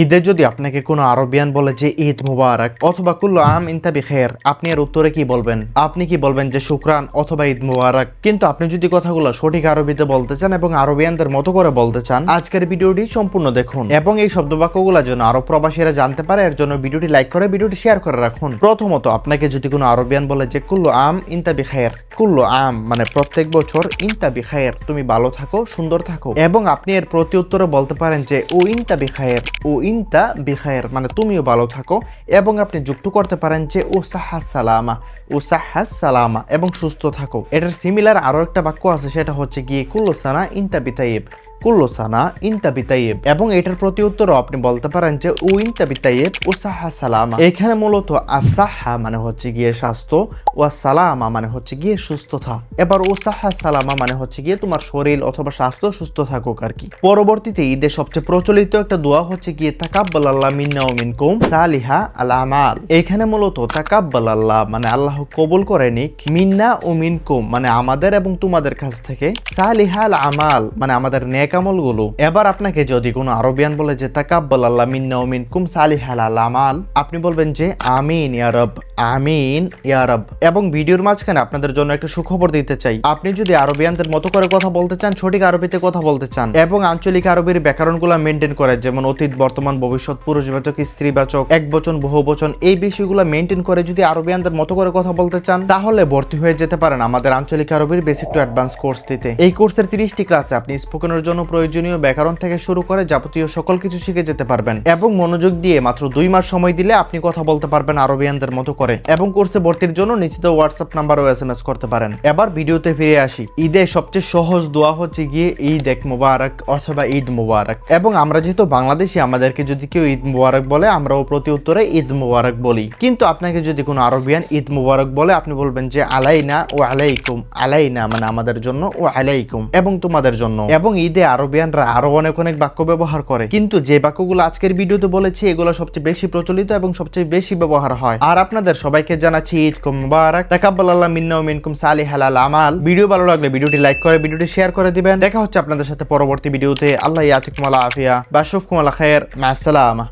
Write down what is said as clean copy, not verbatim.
ঈদে যদি আপনাকে কোনো আরবিয়ান বলে যে ঈদ মুবারক অথবা কুল্লু আম ইনতা বিখের, আপনি এর উত্তরে কি বলবেন? আপনি কি বলবেন যে শুকরান অথবা ঈদ মুবারক? কিন্তু আপনি যদি কথাগুলো সঠিক আরবিতে বলতে চান এবং আরবিয়ানদের মতো করে বলতে চান, আজকের ভিডিওটি সম্পূর্ণ দেখুন এবং এই শব্দ বাক্যগুলো যেন আরো প্রবাসীরা জানতে পারে এর জন্য ভিডিওটি লাইক করে ভিডিওটি শেয়ার করে রাখুন। প্রথমত, আপনাকে যদি কোনো আরবিয়ান বলে যে কুল্লু আম ইনতা বিখের, কুল্লু আম মানে প্রত্যেক বছর, ইনতা বিখের তুমি ভালো থাকো, সুন্দর থাকো, এবং আপনি এর প্রতি উত্তরে বলতে পারেন যে ও ইনতা বিখের, ও ইনতা বিখের মানে তুমিও ভালো থাকো, এবং আপনি যুক্ত করতে পারেন যে ও সাহাস সালামা, ও সাহাস সালামা এবং সুস্থ থাকো। এটার সিমিলার আরো একটা বাক্য আছে, সেটা হচ্ছে গিয়ে কুল্লু সানা ইনতা বিতাইব, কুল্লু সানা ইনতা বিতাইব, এবং এটার প্রতি উত্তরও আপনি বলতে পারেন যে ও ইনতা বিতাইব ও সাহা সালামা। এখানে মূলত আসাহা মানে হচ্ছে গিয়ে স্বাস্থ্য, ও সালামা মানে হচ্ছে গিয়ে সুস্থতা। এবার ও সাহা সালামা মানে হচ্ছে গিয়ে তোমার শরীর অথবা স্বাস্থ্য সুস্থ থাকুক আর কি। পরবর্তীতে ঈদের সবচেয়ে প্রচলিত একটা দোয়া হচ্ছে গিয়ে তাকাব্বালাল্লাহ মিন্না ওয়া মিনকুম সালিহা আল আমাল। এখানে মূলত তাকাব্বালাল্লাহ মানে আল্লাহ কবুল করে নিক, মিন্না ও মিনকুম মানে আমাদের এবং তোমাদের কাছ থেকে, সালিহা আল আমাল মানে আমাদের নেক আমলগুলো। এবার আপনাকে যদি কোনো আরবিয়ান বলে যে তাকাব্বালাল্লাহ মিন্না ওয়া মিনকুম সালিহা আল আমাল, আপনি বলবেন যে আমিন ইয়া রব, আমিন ইয়া রব। এবং ভিডিওর মাঝখানে আপনাদের জন্য একটা সুখবর দিতে চাই, আপনি যদি আরবিয়ানদের মতো করে কথা বলতে চান, সঠিক আরবিতে কথা বলতে চান এবং আঞ্চলিক আরবির ব্যাকরণগুলো মেনটেন করে, যেমন অতীত বর্তমান ভবিষ্যৎ পুরুষবাচক স্ত্রীবাচক একবচন বহুবচন এই বিষয়গুলো মেনটেন করে যদি আরবিয়ানদের মতো করে কথা বলতে চান, তাহলে ভর্তি হয়ে যেতে পারেন আমাদের আঞ্চলিক আরবির বেসিক টু অ্যাডভান্স কোর্সটিতে। এই কোর্সের 30টি ক্লাসে আপনি স্পোকেনের জন্য প্রয়োজনীয় ব্যাকরণ থেকে শুরু করে যাবতীয় সকল কিছু শিখে যেতে পারবেন, এবং মনোযোগ দিয়ে মাত্র 2 মাস সময় দিলে আপনি কথা বলতে পারবেন আরবিয়ানদের মতো করে। এবং কোর্সে ভর্তির জন্য নিচে হোয়াটসঅ্যাপ নাম্বার ও SMS করতে পারেন। এবার ভিডিওতে ফিরে আসি। ঈদে সবচেয়ে সহজ দোয়া হচ্ছে গিয়ে ঈদ এক মুবারক অথবা ঈদ মুবারক, এবং আমরা যেহেতু বাংলাদেশি, আমাদেরকে যদি কেউ ঈদ মুবারক বলে আমরাও প্রতি উত্তরে ঈদ মুবারক বলি। কিন্তু আপনাকে যদি কোনো আরবিয়ান ঈদ মুবারক বলে, আপনি বলবেন যে আলাইনা ও আলাইকুম, আলাইনা মানে আমাদের জন্য, ও আলাইকুম এবং তোমাদের জন্য। এবং ঈদে আরবিয়ানরা আরো অনেক অনেক বাক্য ব্যবহার করে, কিন্তু যে বাক্যগুলো আজকের ভিডিওতে বলেছি এগুলো সবচেয়ে বেশি প্রচলিত এবং সবচেয়ে বেশি ব্যবহার হয়। আর আপনাদের সবাইকে জানাচ্ছি ঈদ মুবারক, তাকাব্বালাল্লাহ মিন্না ওয়া মিনকুম সালিহাল আমাল। ভিডিও ভালো লাগলে ভিডিওটি লাইক করে ভিডিওটি শেয়ার করে দিবেন। দেখা হচ্ছে আপনাদের সাথে পরবর্তী ভিডিওতে। আল্লাহ ইয়াতিকুম আলা আফিয়া বা শুফকুম আলা খায়র, মা আসসালামা।